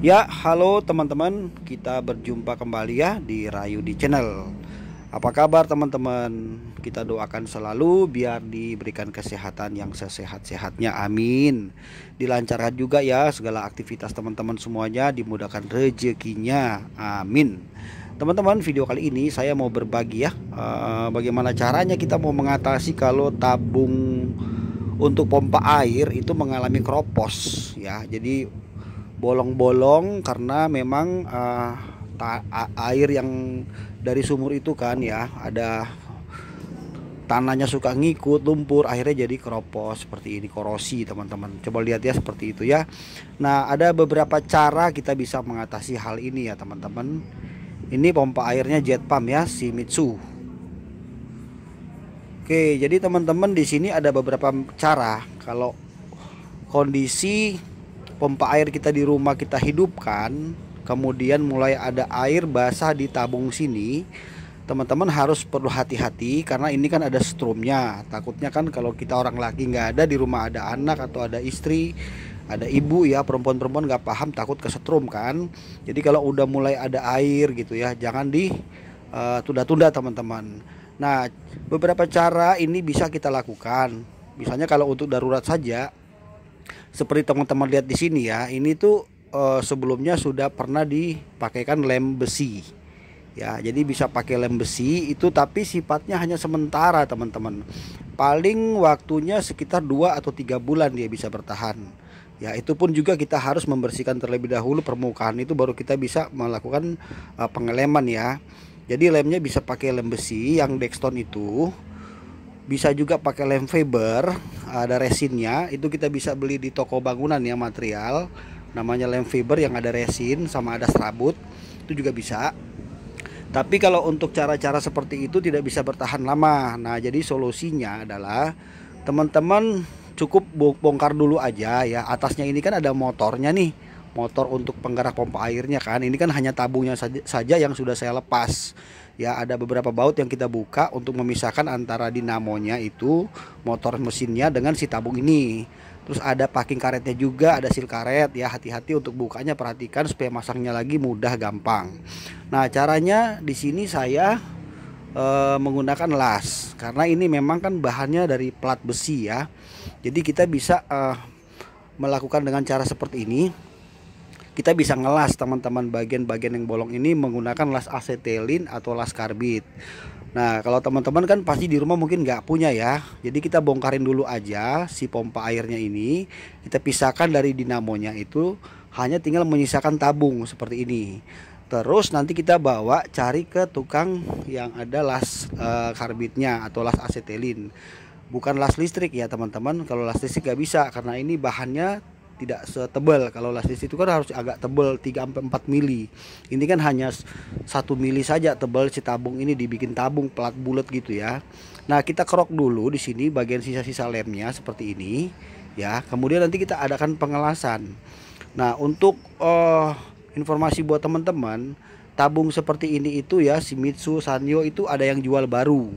Ya, halo teman-teman, kita berjumpa kembali ya di Rayudi Channel. Apa kabar teman-teman? Kita doakan selalu biar diberikan kesehatan yang sesehat-sehatnya, amin. Dilancarkan juga ya segala aktivitas teman-teman semuanya, dimudahkan rezekinya, amin. Teman-teman, video kali ini saya mau berbagi ya, bagaimana caranya kita mau mengatasi kalau tabung untuk pompa air itu mengalami keropos ya. Jadi bolong-bolong karena memang air yang dari sumur itu kan ya, ada tanahnya suka ngikut lumpur, akhirnya jadi keropos seperti ini, korosi teman-teman. Coba lihat ya seperti itu ya. Nah, ada beberapa cara kita bisa mengatasi hal ini ya teman-teman. Ini pompa airnya jet pump ya, Shimizu. Oke, jadi teman-teman di sini ada beberapa cara kalau kondisi pompa air kita di rumah kita hidupkan, kemudian mulai ada air basah di tabung sini, teman-teman harus perlu hati-hati karena ini kan ada strumnya. Takutnya kan kalau kita orang laki nggak ada di rumah, ada anak atau ada istri, ada ibu ya, perempuan-perempuan nggak paham, takut kesetrum kan. Jadi kalau udah mulai ada air gitu ya, jangan di tunda-tunda teman-teman. Nah, beberapa cara ini bisa kita lakukan. Misalnya kalau untuk darurat saja, seperti teman-teman lihat di sini ya, ini tuh sebelumnya sudah pernah dipakaikan lem besi ya. Jadi bisa pakai lem besi itu, tapi sifatnya hanya sementara teman-teman. Paling waktunya sekitar 2 atau 3 bulan dia bisa bertahan ya. Itu pun juga kita harus membersihkan terlebih dahulu permukaan itu, baru kita bisa melakukan pengeleman ya. Jadi lemnya bisa pakai lem besi yang Dextone itu, bisa juga pakai lem fiber, ada resinnya. Itu kita bisa beli di toko bangunan ya, material namanya lem fiber yang ada resin sama ada serabut, itu juga bisa. Tapi kalau untuk cara-cara seperti itu tidak bisa bertahan lama. Nah, jadi solusinya adalah teman-teman cukup bongkar dulu aja ya. Atasnya ini kan ada motornya nih, motor untuk penggerak pompa airnya kan. Ini kan hanya tabungnya saja yang sudah saya lepas ya. Ada beberapa baut yang kita buka untuk memisahkan antara dinamonya itu, motor mesinnya, dengan si tabung ini. Terus ada packing karetnya juga, ada seal karet ya. Hati-hati untuk bukanya, perhatikan supaya masangnya lagi mudah, gampang. Nah, caranya di sini saya menggunakan las, karena ini memang kan bahannya dari plat besi ya. Jadi kita bisa melakukan dengan cara seperti ini. Kita bisa ngelas teman-teman bagian-bagian yang bolong ini menggunakan las asetelin atau las karbit. Nah, kalau teman-teman kan pasti di rumah mungkin nggak punya ya. Jadi kita bongkarin dulu aja si pompa airnya ini, kita pisahkan dari dinamonya itu, hanya tinggal menyisakan tabung seperti ini. Terus nanti kita bawa cari ke tukang yang ada las karbitnya atau las asetelin. Bukan las listrik ya teman-teman. Kalau las listrik nggak bisa karena ini bahannya tidak setebal. Kalau las listrik itu kan harus agak tebal, 3-4 mili. Ini kan hanya 1 mili saja tebal si tabung ini, dibikin tabung plat bulat gitu ya. Nah, kita kerok dulu di sini bagian sisa-sisa lemnya seperti ini ya. Kemudian nanti kita adakan pengelasan. Nah, untuk informasi buat teman-teman, tabung seperti ini itu ya, Shimizu, Sanyo itu ada yang jual baru.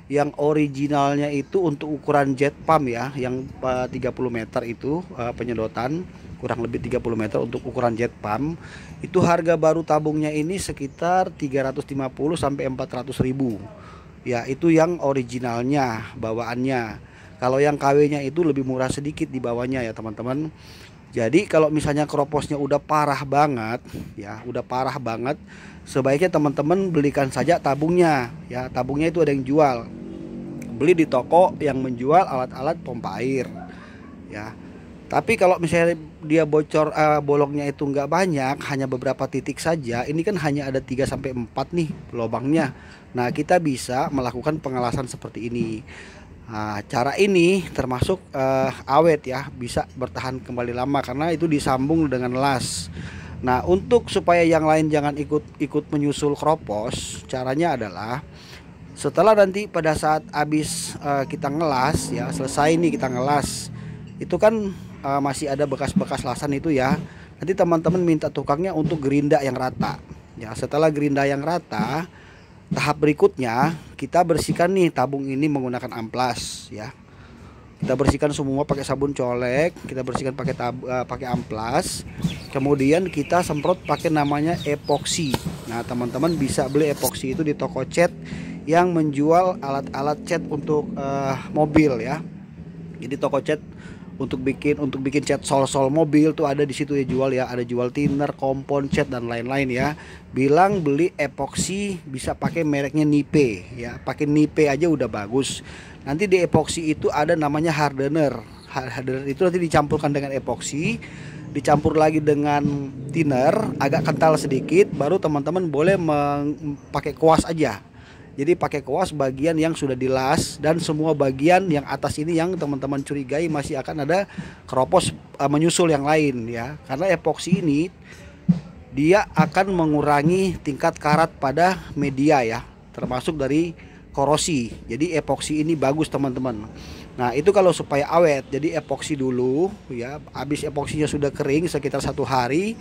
Yang originalnya itu untuk ukuran jet pump ya, yang 30 meter itu penyedotan, kurang lebih 30 meter untuk ukuran jet pump. Itu harga baru tabungnya ini sekitar 350 sampai 400 ribu ya. Itu yang originalnya bawaannya. Kalau yang KW-nya itu lebih murah sedikit di bawahnya ya teman-teman. Jadi kalau misalnya keroposnya udah parah banget ya, udah parah banget, sebaiknya teman-teman belikan saja tabungnya ya. Tabungnya itu ada yang jual, beli di toko yang menjual alat-alat pompa air ya. Tapi kalau misalnya dia bocor, bolongnya itu nggak banyak, hanya beberapa titik saja, ini kan hanya ada 3-4 nih lubangnya. Nah, kita bisa melakukan pengelasan seperti ini. Nah, cara ini termasuk awet ya, bisa bertahan kembali lama karena itu disambung dengan las. Nah, untuk supaya yang lain jangan ikut menyusul keropos, caranya adalah setelah nanti pada saat habis kita ngelas ya, selesai nih kita ngelas, itu kan masih ada bekas-bekas lasan itu ya. Nanti teman-teman minta tukangnya untuk gerinda yang rata ya. Setelah gerinda yang rata, tahap berikutnya kita bersihkan nih tabung ini menggunakan amplas ya. Kita bersihkan semua pakai sabun colek, kita bersihkan pakai amplas. Kemudian kita semprot pakai namanya epoksi. Nah, teman-teman bisa beli epoksi itu di toko cat yang menjual alat-alat cat untuk mobil ya. Jadi toko cat untuk bikin cat sol-sol mobil tuh ada di situ ya, jual ya, ada jual thinner, kompon cat dan lain-lain ya. Bilang beli epoksi, bisa pakai mereknya Nipe ya, pakai Nipe aja udah bagus. Nanti di epoksi itu ada namanya hardener. Hardener itu nanti dicampurkan dengan epoksi, dicampur lagi dengan thinner agak kental sedikit, baru teman-teman boleh pakai kuas aja. Jadi pakai kuas bagian yang sudah dilas, dan semua bagian yang atas ini yang teman-teman curigai masih akan ada keropos menyusul yang lain ya. Karena epoksi ini dia akan mengurangi tingkat karat pada media ya, termasuk dari korosi. Jadi epoksi ini bagus teman-teman. Nah, itu kalau supaya awet, jadi epoksi dulu ya. Habis epoksinya sudah kering sekitar 1 hari,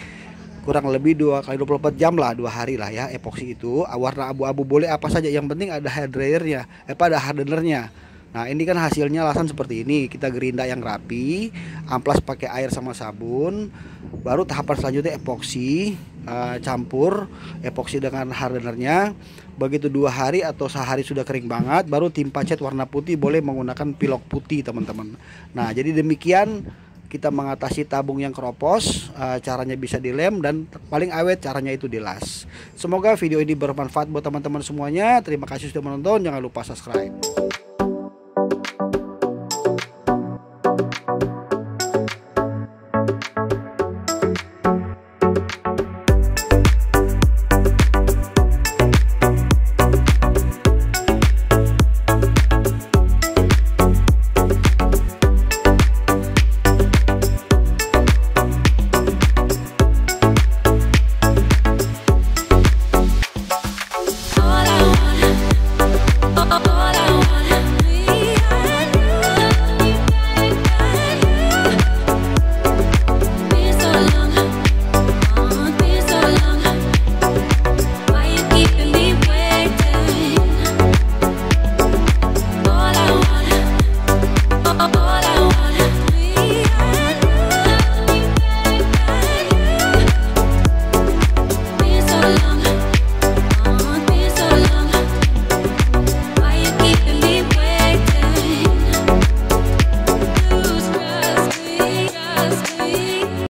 kurang lebih 2 kali 24 jam lah, 2 hari lah ya. Epoksi itu warna abu-abu boleh apa saja, yang penting ada hardryernya, ada hardenernya. Nah, ini kan hasilnya lasan seperti ini. Kita gerinda yang rapi, amplas pakai air sama sabun. Baru tahapan selanjutnya epoksi, campur epoksi dengan hardenernya. Begitu 2 hari atau sehari sudah kering banget, baru timpa cat warna putih, boleh menggunakan pilok putih teman-teman. Nah, jadi demikian kita mengatasi tabung yang keropos. Caranya bisa dilem, dan paling awet caranya itu dilas. Semoga video ini bermanfaat buat teman-teman semuanya. Terima kasih sudah menonton, jangan lupa subscribe.